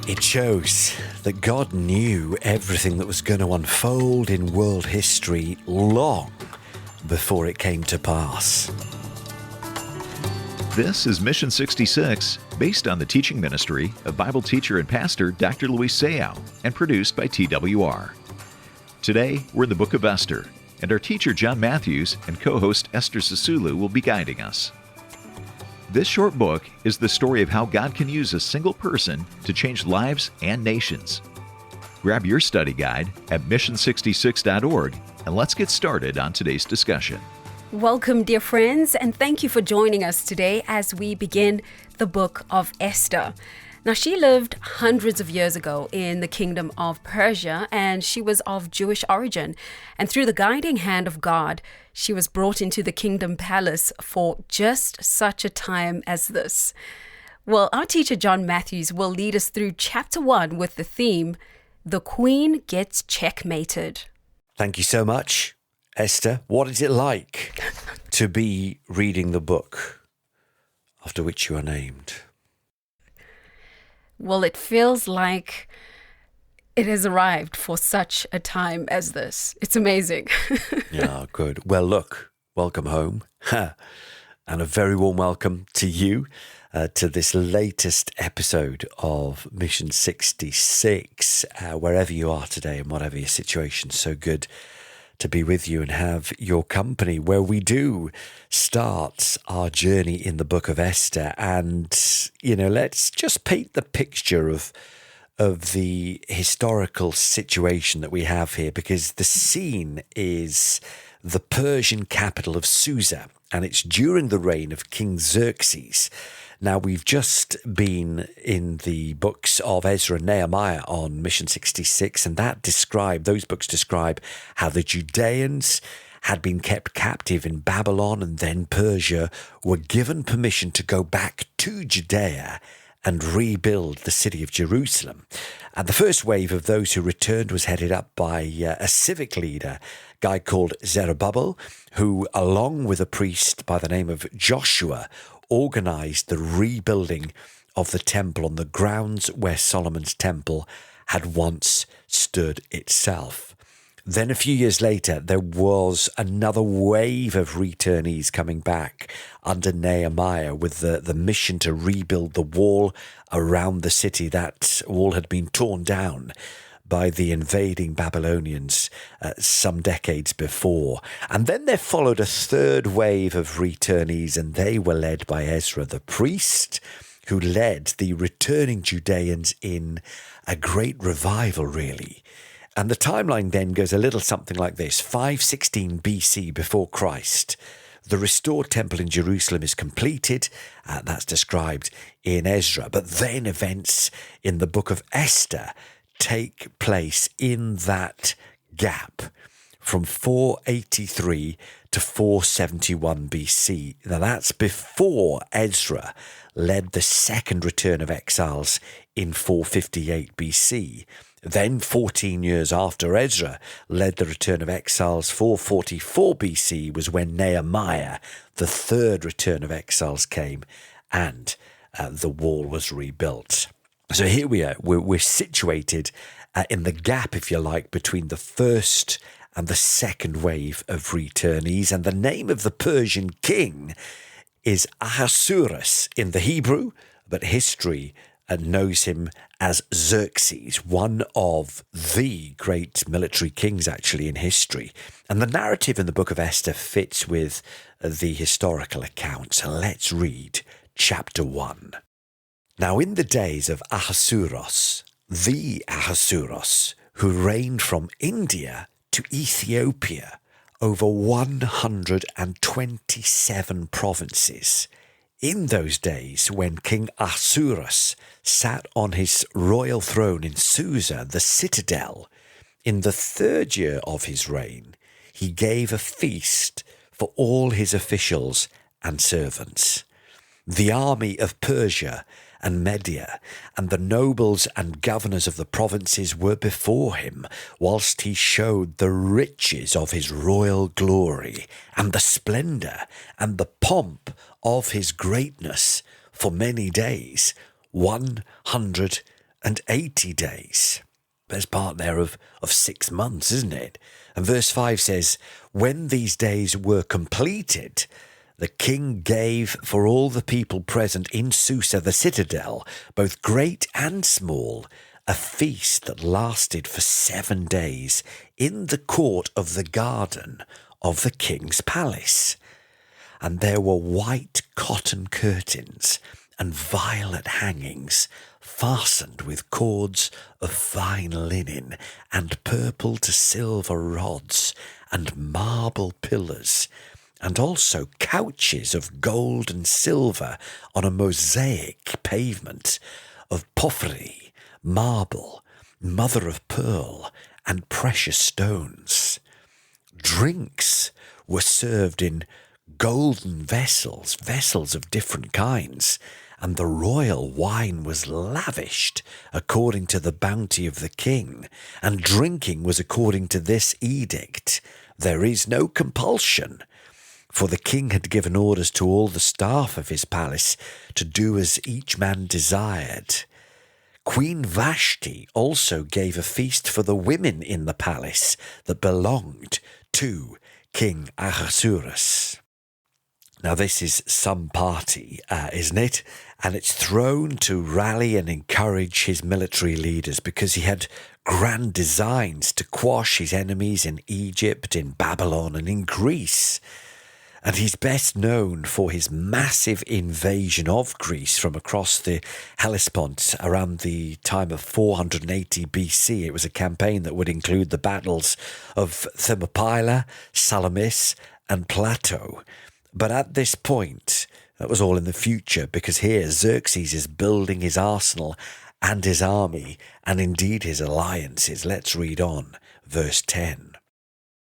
It shows that God knew everything that was going to unfold in world history long before it came to pass. This is Mission 66, based on the teaching ministry of Bible teacher and pastor Dr. Luis Sayao, and produced by TWR. Today, we're in the book of Esther, and our teacher John Matthews and co-host Esther Sisulu will be guiding us. This short book is the story of how God can use a single person to change lives and nations. Grab your study guide at mission66.org, and let's get started on today's discussion. Welcome, dear friends, and thank you for joining us today as we begin the book of Esther. Now, she lived hundreds of years ago in the kingdom of Persia, and she was of Jewish origin. And through the guiding hand of God, she was brought into the kingdom palace for just such a time as this. Well, our teacher John Matthews will lead us through chapter 1 with the theme, The Queen Gets Checkmated. Thank you so much, Esther. What is it like to be reading the book after which you are named? Well, it feels like it has arrived for such a time as this. It's amazing. Yeah, good. Well, look, welcome home. And a very warm welcome to you to this latest episode of Mission 66, wherever you are today and whatever your situation. So good to be with you and have your company, where we do start our journey in the book of Esther. And, let's just paint the picture of the historical situation that we have here, because the scene is the Persian capital of Susa, and it's during the reign of King Xerxes. Now, we've just been in the books of Ezra and Nehemiah on Mission 66, and those books describe how the Judeans had been kept captive in Babylon and then Persia, were given permission to go back to Judea and rebuild the city of Jerusalem. And the first wave of those who returned was headed up by a civic leader, a guy called Zerubbabel, who, along with a priest by the name of Joshua, organized the rebuilding of the temple on the grounds where Solomon's temple had once stood itself. Then a few years later, there was another wave of returnees coming back under Nehemiah with the mission to rebuild the wall around the city. That wall had been torn down by the invading Babylonians some decades before. And then there followed a third wave of returnees, and they were led by Ezra the priest, who led the returning Judeans in a great revival, really. And the timeline then goes a little something like this. 516 BC before Christ, the restored temple in Jerusalem is completed. That's described in Ezra. But then events in the book of Esther take place in that gap from 483 to 471 BC. Now, that's before Ezra led the second return of exiles in 458 BC. Then, 14 years after Ezra led the return of exiles, 444 BC was when Nehemiah, the third return of exiles, came and the wall was rebuilt. So here we are. We're situated in the gap, if you like, between the first and the second wave of returnees. And the name of the Persian king is Ahasuerus in the Hebrew, but history knows him as Xerxes, one of the great military kings, actually, in history. And the narrative in the book of Esther fits with the historical account. So let's read chapter 1. Now, in the days of Ahasuerus, the Ahasuerus, who reigned from India to Ethiopia over 127 provinces, in those days when King Ahasuerus sat on his royal throne in Susa, the citadel, in the third year of his reign, he gave a feast for all his officials and servants. The army of Persia and Media, and the nobles and governors of the provinces were before him, whilst he showed the riches of his royal glory, and the splendour and the pomp of his greatness for many days, 127 and 80 days. There's part there of 6 months, isn't it? And verse 5 says, when these days were completed, the king gave for all the people present in Susa the citadel, both great and small, a feast that lasted for 7 days in the court of the garden of the king's palace. And there were white cotton curtains and violet hangings, fastened with cords of fine linen, and purple to silver rods, and marble pillars, and also couches of gold and silver on a mosaic pavement of porphyry, marble, mother of pearl, and precious stones. Drinks were served in golden vessels, vessels of different kinds, and the royal wine was lavished according to the bounty of the king, and drinking was according to this edict. There is no compulsion, for the king had given orders to all the staff of his palace to do as each man desired. Queen Vashti also gave a feast for the women in the palace that belonged to King Ahasuerus. Now this is some party, isn't it? And it's thrown to rally and encourage his military leaders because he had grand designs to quash his enemies in Egypt, in Babylon, and in Greece. And he's best known for his massive invasion of Greece from across the Hellespont around the time of 480 BC. It was a campaign that would include the battles of Thermopylae, Salamis, and Plato. But at this point, that was all in the future, because here Xerxes is building his arsenal and his army, and indeed his alliances. Let's read on, verse 10.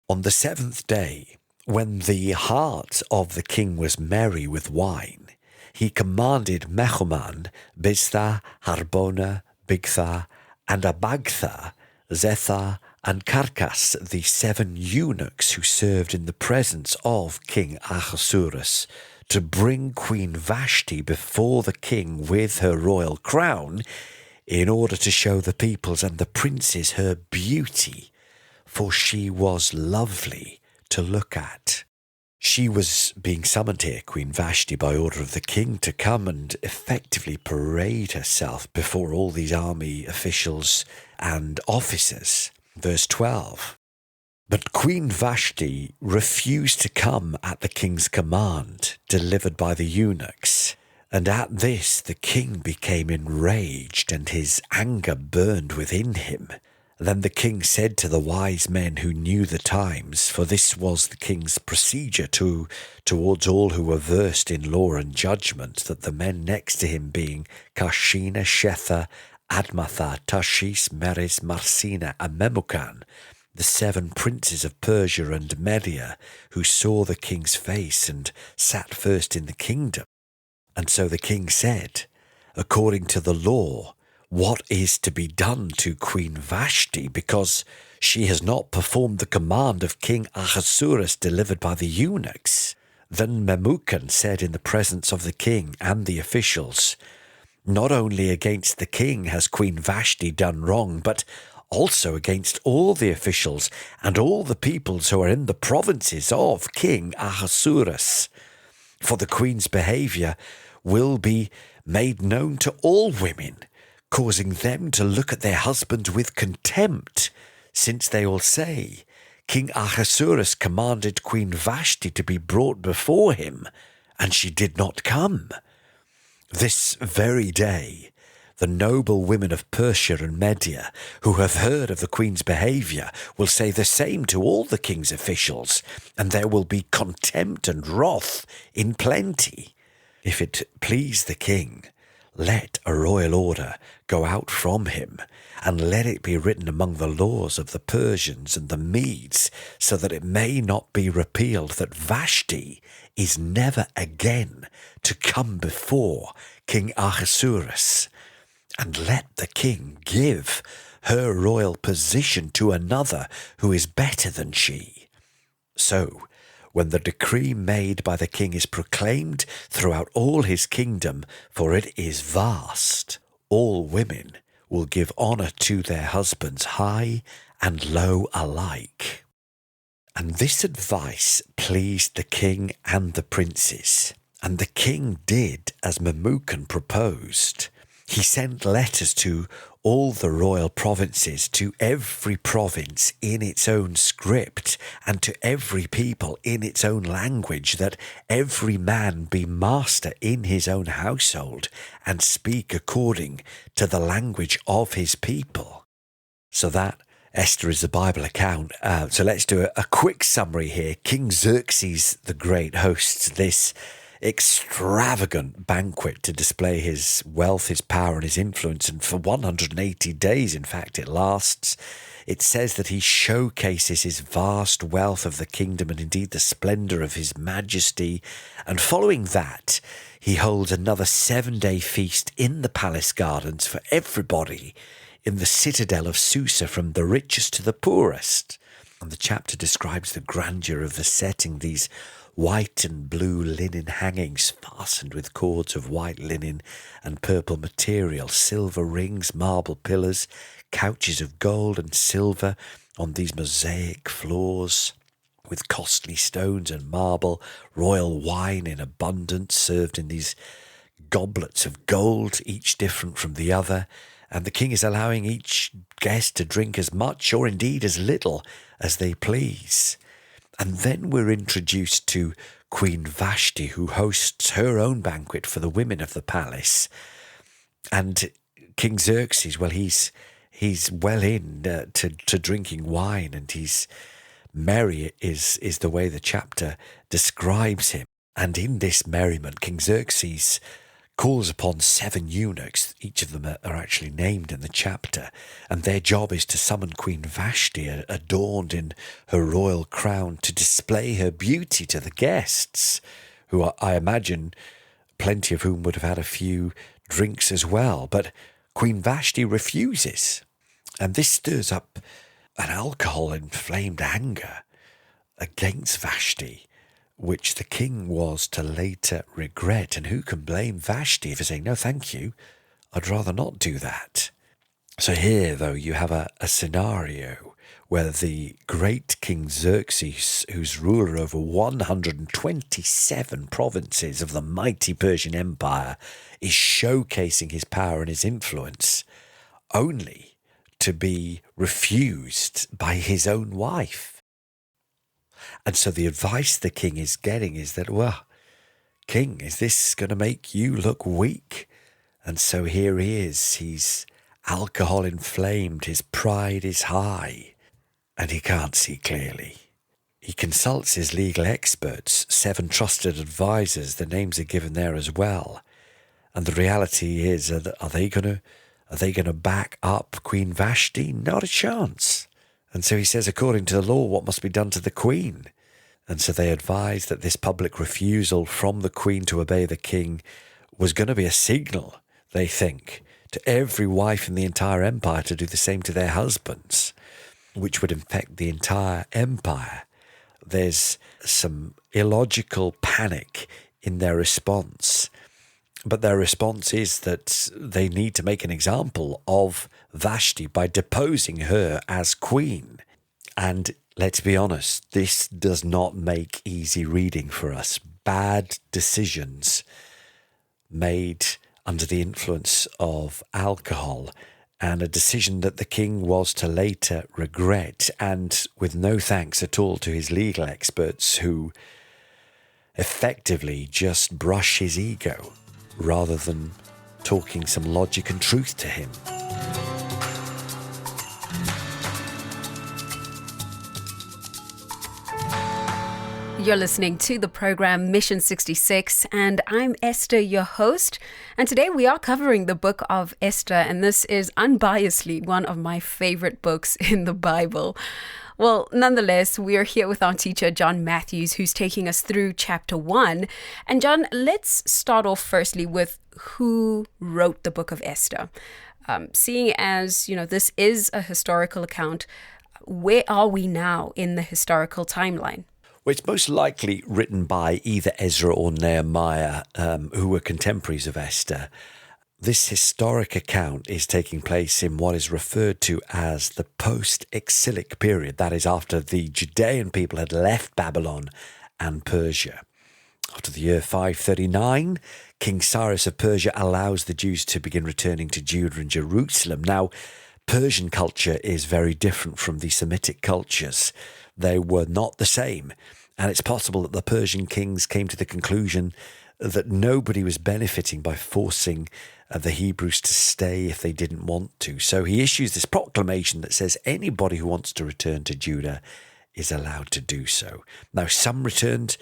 On the 7th day, when the heart of the king was merry with wine, he commanded Mehuman, Biztha, Harbona, Bigtha, and Abagtha, Zethar, and Carcas, the 7 eunuchs who served in the presence of King Ahasuerus, to bring Queen Vashti before the king with her royal crown, in order to show the peoples and the princes her beauty, for she was lovely to look at. She was being summoned here, Queen Vashti, by order of the king, to come and effectively parade herself before all these army officials and officers. Verse 12. But Queen Vashti refused to come at the king's command, delivered by the eunuchs. And at this the king became enraged, and his anger burned within him. Then the king said to the wise men who knew the times, for this was the king's procedure towards all who were versed in law and judgment, that the men next to him being Karshina, Shetha, Admatha, Tarshish, Meres, Marsina, and Memucan, the 7 princes of Persia and Media, who saw the king's face and sat first in the kingdom. And so the king said, according to the law, what is to be done to Queen Vashti, because she has not performed the command of King Ahasuerus delivered by the eunuchs? Then Memucan said in the presence of the king and the officials, not only against the king has Queen Vashti done wrong, but also against all the officials and all the peoples who are in the provinces of King Ahasuerus. For the queen's behaviour will be made known to all women, causing them to look at their husband with contempt, since they will say, King Ahasuerus commanded Queen Vashti to be brought before him, and she did not come. This very day, the noble women of Persia and Media, who have heard of the queen's behaviour, will say the same to all the king's officials, and there will be contempt and wrath in plenty. If it please the king, let a royal order go out from him, and let it be written among the laws of the Persians and the Medes, so that it may not be repealed, that Vashti is never again to come before King Ahasuerus. And let the king give her royal position to another who is better than she. So, when the decree made by the king is proclaimed throughout all his kingdom, for it is vast, all women will give honour to their husbands, high and low alike. And this advice pleased the king and the princes, and the king did as Memucan proposed. He sent letters to all the royal provinces, to every province in its own script, and to every people in its own language, that every man be master in his own household, and speak according to the language of his people. So that, Esther, is the Bible account. So let's do a quick summary here. King Xerxes the Great hosts this extravagant banquet to display his wealth, his power, and his influence. And for 180 days, in fact, it lasts. It says that he showcases his vast wealth of the kingdom and indeed the splendour of his majesty. And following that, he holds another 7-day feast in the palace gardens for everybody in the citadel of Susa, from the richest to the poorest. And the chapter describes the grandeur of the setting, these white and blue linen hangings fastened with cords of white linen and purple material, silver rings, marble pillars, couches of gold and silver on these mosaic floors with costly stones and marble, royal wine in abundance served in these goblets of gold, each different from the other. And the king is allowing each guest to drink as much or indeed as little as they please. And then we're introduced to Queen Vashti, who hosts her own banquet for the women of the palace. And King Xerxes, well, he's well in to drinking wine, and he's merry is the way the chapter describes him. And in this merriment, King Xerxes calls upon 7 eunuchs. Each of them are actually named in the chapter, and their job is to summon Queen Vashti, adorned in her royal crown, to display her beauty to the guests, who are, I imagine, plenty of whom would have had a few drinks as well. But Queen Vashti refuses, and this stirs up an alcohol-inflamed anger against Vashti, which the king was to later regret. And who can blame Vashti for saying, no, thank you, I'd rather not do that. So here, though, you have a scenario where the great King Xerxes, who's ruler over 127 provinces of the mighty Persian Empire, is showcasing his power and his influence, only to be refused by his own wife. And so the advice the king is getting is that, well, king, is this going to make you look weak? And so here he is. He's alcohol inflamed. His pride is high, and he can't see clearly. He consults his legal experts, 7 trusted advisors. The names are given there as well. And the reality is, are they going to back up Queen Vashti? Not a chance. And so he says, according to the law, what must be done to the queen? And so they advised that this public refusal from the queen to obey the king was going to be a signal, they think, to every wife in the entire empire to do the same to their husbands, which would infect the entire empire. There's some illogical panic in their response. But their response is that they need to make an example of Vashti by deposing her as queen. And let's be honest, this does not make easy reading for us. Bad decisions made under the influence of alcohol, and a decision that the king was to later regret, and with no thanks at all to his legal experts, who effectively just brush his ego rather than talking some logic and truth to him. You're listening to the program Mission 66, and I'm Esther, your host. And today we are covering the book of Esther, and this is unbiasedly one of my favorite books in the Bible. Well, nonetheless, we are here with our teacher, John Matthews, who's taking us through chapter 1. And John, let's start off firstly with who wrote the book of Esther. Seeing as, this is a historical account, where are we now in the historical timeline? Well, it's most likely written by either Ezra or Nehemiah, who were contemporaries of Esther. This historic account is taking place in what is referred to as the post-exilic period, that is, after the Judean people had left Babylon and Persia. After the year 539, King Cyrus of Persia allows the Jews to begin returning to Judah and Jerusalem. Now, Persian culture is very different from the Semitic cultures. They were not the same, and it's possible that the Persian kings came to the conclusion that nobody was benefiting by forcing the Hebrews to stay if they didn't want to. So he issues this proclamation that says anybody who wants to return to Judah is allowed to do so. Now, some returned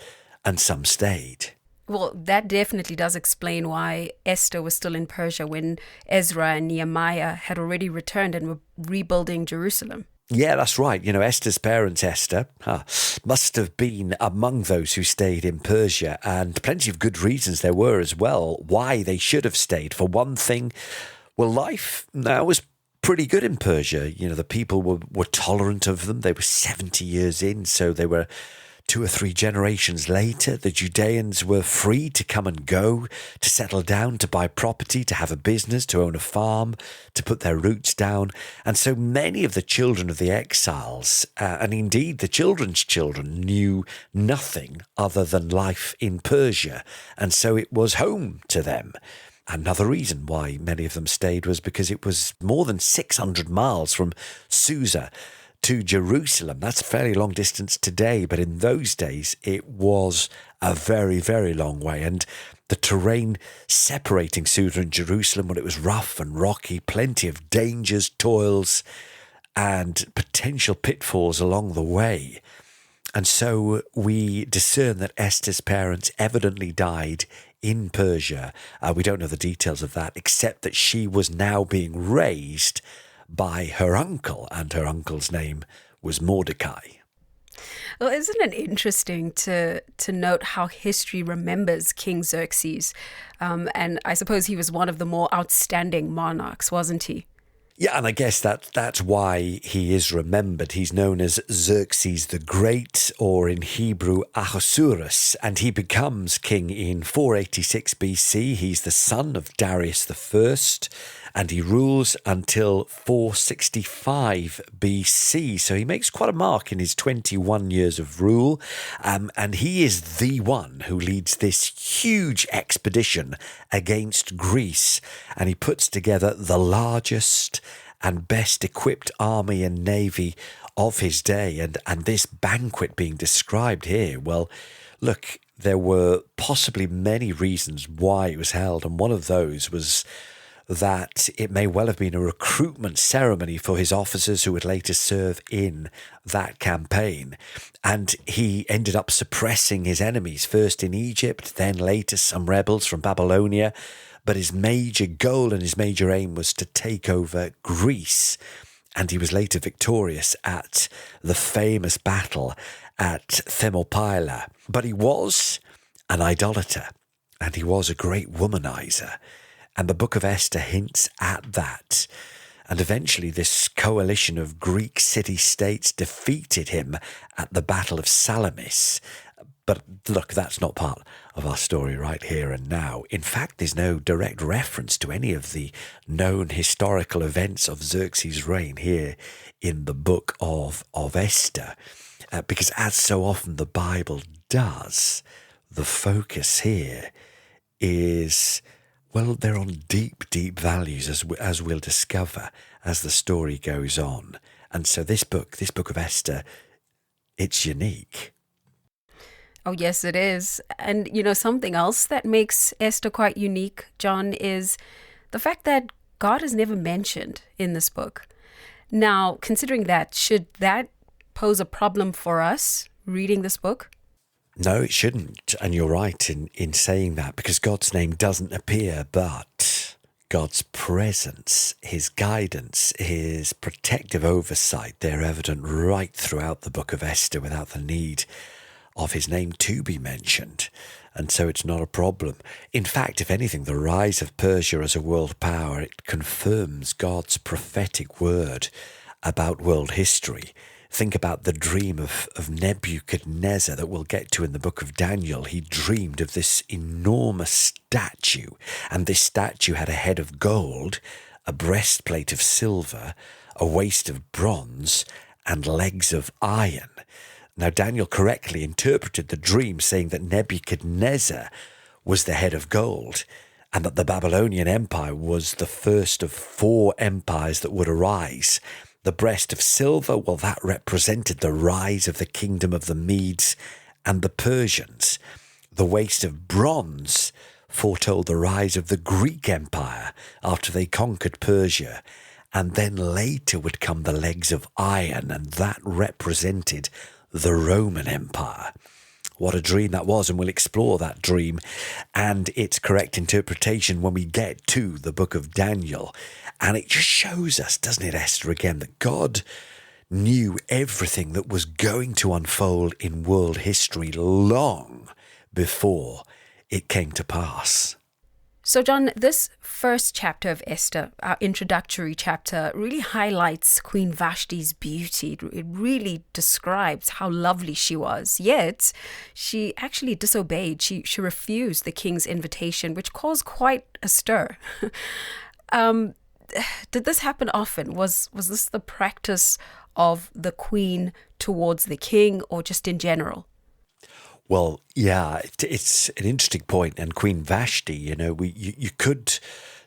and some stayed. Well, that definitely does explain why Esther was still in Persia when Ezra and Nehemiah had already returned and were rebuilding Jerusalem. Yeah, that's right. Esther's parents, Esther, must have been among those who stayed in Persia, and plenty of good reasons there were as well why they should have stayed. For one thing, well, life now was pretty good in Persia. The people were tolerant of them. They were 70 years in, so they were 2 or 3 generations later. The Judeans were free to come and go, to settle down, to buy property, to have a business, to own a farm, to put their roots down. And so many of the children of the exiles, and indeed the children's children, knew nothing other than life in Persia. And so it was home to them. Another reason why many of them stayed was because it was more than 600 miles from Susa to Jerusalem. That's a fairly long distance today, but in those days it was a very, very long way. And the terrain separating Susa and Jerusalem, well, it was rough and rocky, plenty of dangers, toils, and potential pitfalls along the way. And so we discern that Esther's parents evidently died in Persia. We don't know the details of that, except that she was now being raised by her uncle, and her uncle's name was Mordecai. Well, isn't it interesting to note how history remembers King Xerxes? And I suppose he was one of the more outstanding monarchs, wasn't he? Yeah, and I guess that's why he is remembered. He's known as Xerxes the Great, or in Hebrew, Ahasuerus, and he becomes king in 486 BC. He's the son of Darius the First, and he rules until 465 BC. So he makes quite a mark in his 21 years of rule, and he is the one who leads this huge expedition against Greece, and he puts together the largest and best equipped army and navy of his day. And this banquet being described here, well, look, there were possibly many reasons why it was held, and one of those was that it may well have been a recruitment ceremony for his officers who would later serve in that campaign. And he ended up suppressing his enemies, first in Egypt, then later some rebels from Babylonia. But his major goal and his major aim was to take over Greece. And he was later victorious at the famous battle at Thermopylae. But he was an idolater, and he was a great womanizer. And the book of Esther hints at that. And eventually this coalition of Greek city-states defeated him at the Battle of Salamis. But look, that's not part of our story right here and now. In fact, there's no direct reference to any of the known historical events of Xerxes' reign here in the book of Esther. Because as so often the Bible does, the focus here is, well, they're on deep, deep values, as we'll discover as the story goes on. And so this book of Esther, it's unique. Oh, yes, it is. And, something else that makes Esther quite unique, John, is the fact that God is never mentioned in this book. Now, considering that, should that pose a problem for us reading this book? No, it shouldn't. And you're right in saying that, because God's name doesn't appear, but God's presence, his guidance, his protective oversight, they're evident right throughout the book of Esther without the need of his name to be mentioned. And so it's not a problem. In fact, if anything, the rise of Persia as a world power, it confirms God's prophetic word about world history, Think about the dream of Nebuchadnezzar that we'll get to in the book of Daniel. He dreamed of this enormous statue, and this statue had a head of gold, a breastplate of silver, a waist of bronze, and legs of iron. Now, Daniel correctly interpreted the dream, saying that Nebuchadnezzar was the head of gold, and that the Babylonian Empire was the first of 4 empires that would arise. The breast of silver, well, that represented the rise of the kingdom of the Medes and the Persians. The waist of bronze foretold the rise of the Greek Empire after they conquered Persia. And then later would come the legs of iron, and that represented the Roman Empire. What a dream that was, and we'll explore that dream and its correct interpretation when we get to the book of Daniel. And it just shows us, doesn't it, Esther, again, that God knew everything that was going to unfold in world history long before it came to pass. So, John, this first chapter of Esther, our introductory chapter, really highlights Queen Vashti's beauty. It really describes how lovely she was. Yet, she actually disobeyed. She refused the king's invitation, which caused quite a stir. Did this happen often? Was this the practice of the queen towards the king, or just in general? Well, yeah, it's an interesting point. And Queen Vashti, you could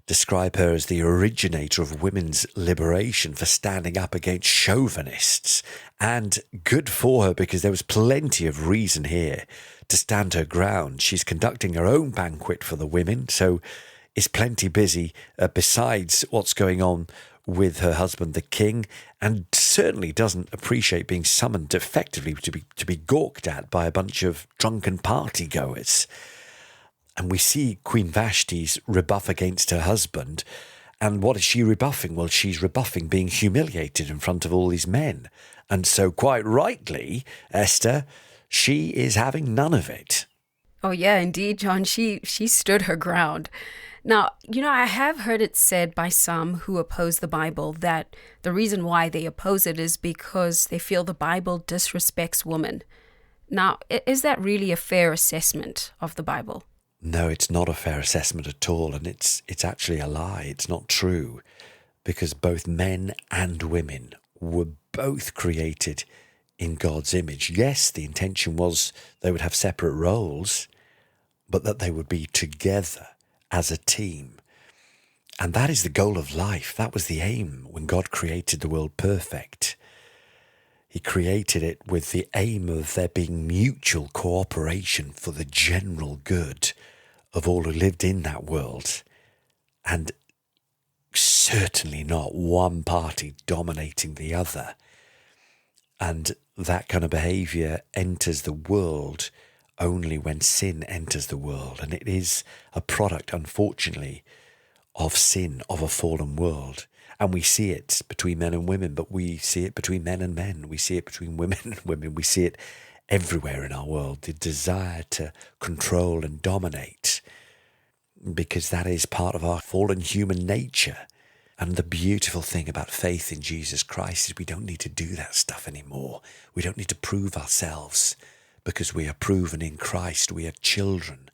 describe her as the originator of women's liberation for standing up against chauvinists. And good for her, because there was plenty of reason here to stand her ground. She's conducting her own banquet for the women, so is plenty busy besides what's going on with her husband, the king, and certainly doesn't appreciate being summoned effectively to be gawked at by a bunch of drunken party goers. And we see Queen Vashti's rebuff against her husband. And what is she rebuffing? Well, she's rebuffing being humiliated in front of all these men. And so quite rightly, Esther, she is having none of it. Oh, yeah, indeed, John. She stood her ground. Now, I have heard it said by some who oppose the Bible that the reason why they oppose it is because they feel the Bible disrespects women. Now, is that really a fair assessment of the Bible? No, it's not a fair assessment at all, and it's actually a lie. It's not true, because both men and women were both created in God's image. Yes, the intention was they would have separate roles, but that they would be together as a team. And that is the goal of life. That was the aim when God created the world perfect. He created it with the aim of there being mutual cooperation for the general good of all who lived in that world. And certainly not one party dominating the other. And that kind of behavior enters the world only when sin enters the world. And it is a product, unfortunately, of sin, of a fallen world. And we see it between men and women, but we see it between men and men. We see it between women and women. We see it everywhere in our world, the desire to control and dominate, because that is part of our fallen human nature. And the beautiful thing about faith in Jesus Christ is we don't need to do that stuff anymore. We don't need to prove ourselves, because we are proven in Christ. We are children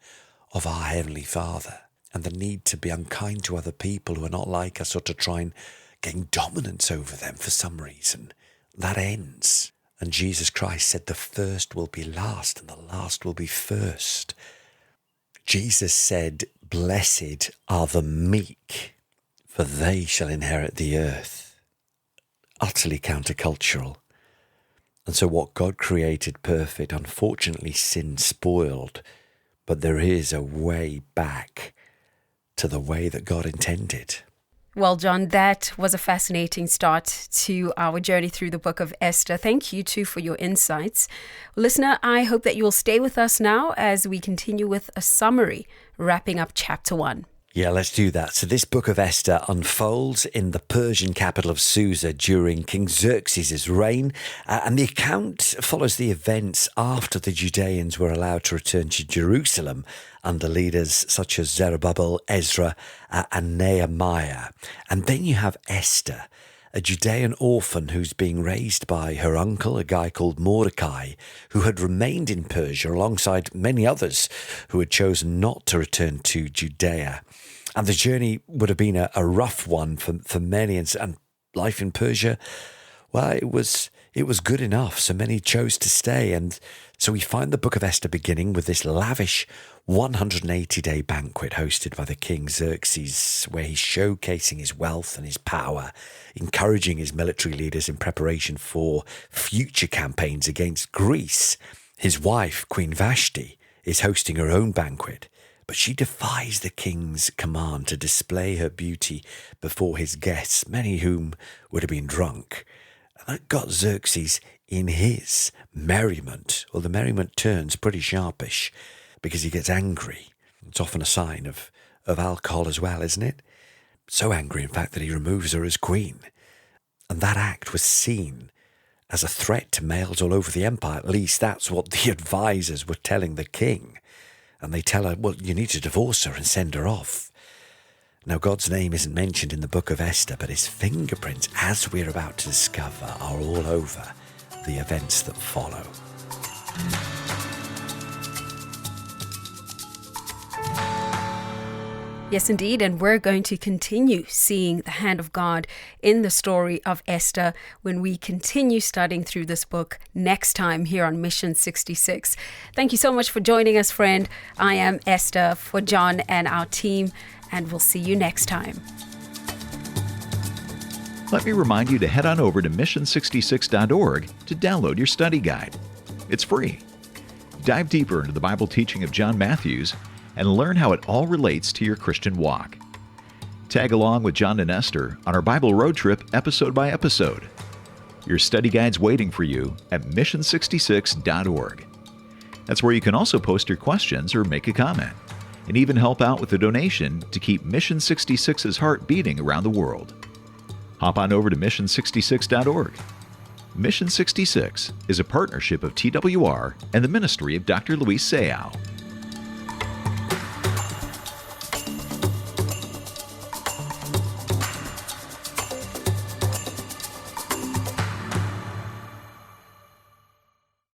of our Heavenly Father. And the need to be unkind to other people who are not like us, or to try and gain dominance over them for some reason, that ends. And Jesus Christ said the first will be last and the last will be first. Jesus said, "Blessed are the meek, for they shall inherit the earth." Utterly countercultural. And so what God created perfect, unfortunately sin spoiled, but there is a way back to the way that God intended. Well, John, that was a fascinating start to our journey through the book of Esther. Thank you, too, for your insights. Listener, I hope that you'll stay with us now as we continue with a summary, wrapping up chapter 1. Yeah, let's do that. So this book of Esther unfolds in the Persian capital of Susa during King Xerxes' reign. And the account follows the events after the Judeans were allowed to return to Jerusalem under leaders such as Zerubbabel, Ezra, and Nehemiah. And then you have Esther, a Judean orphan who's being raised by her uncle, a guy called Mordecai, who had remained in Persia alongside many others who had chosen not to return to Judea. And the journey would have been a rough one for many, and life in Persia, well, it was good enough. So many chose to stay. And so we find the book of Esther beginning with this lavish 180-day banquet hosted by the King Xerxes, where he's showcasing his wealth and his power, encouraging his military leaders in preparation for future campaigns against Greece. His wife, Queen Vashti, is hosting her own banquet, but she defies the king's command to display her beauty before his guests, many whom would have been drunk. And that got Xerxes in his merriment. Well, the merriment turns pretty sharpish because he gets angry. It's often a sign of alcohol as well, isn't it? So angry, in fact, that he removes her as queen. And that act was seen as a threat to males all over the empire. At least that's what the advisors were telling the king. And they tell her, well, you need to divorce her and send her off. Now, God's name isn't mentioned in the book of Esther, but his fingerprints, as we're about to discover, are all over the events that follow. Yes, indeed. And we're going to continue seeing the hand of God in the story of Esther when we continue studying through this book next time here on Mission 66. Thank you so much for joining us, friend. I am Esther for John and our team, and we'll see you next time. Let me remind you to head on over to mission66.org to download your study guide. It's free. Dive deeper into the Bible teaching of John Matthews and learn how it all relates to your Christian walk. Tag along with John and Esther on our Bible road trip episode by episode. Your study guide's waiting for you at mission66.org. That's where you can also post your questions or make a comment, and even help out with a donation to keep Mission 66's heart beating around the world. Hop on over to mission66.org. Mission 66 is a partnership of TWR and the ministry of Dr. Luis Sayao.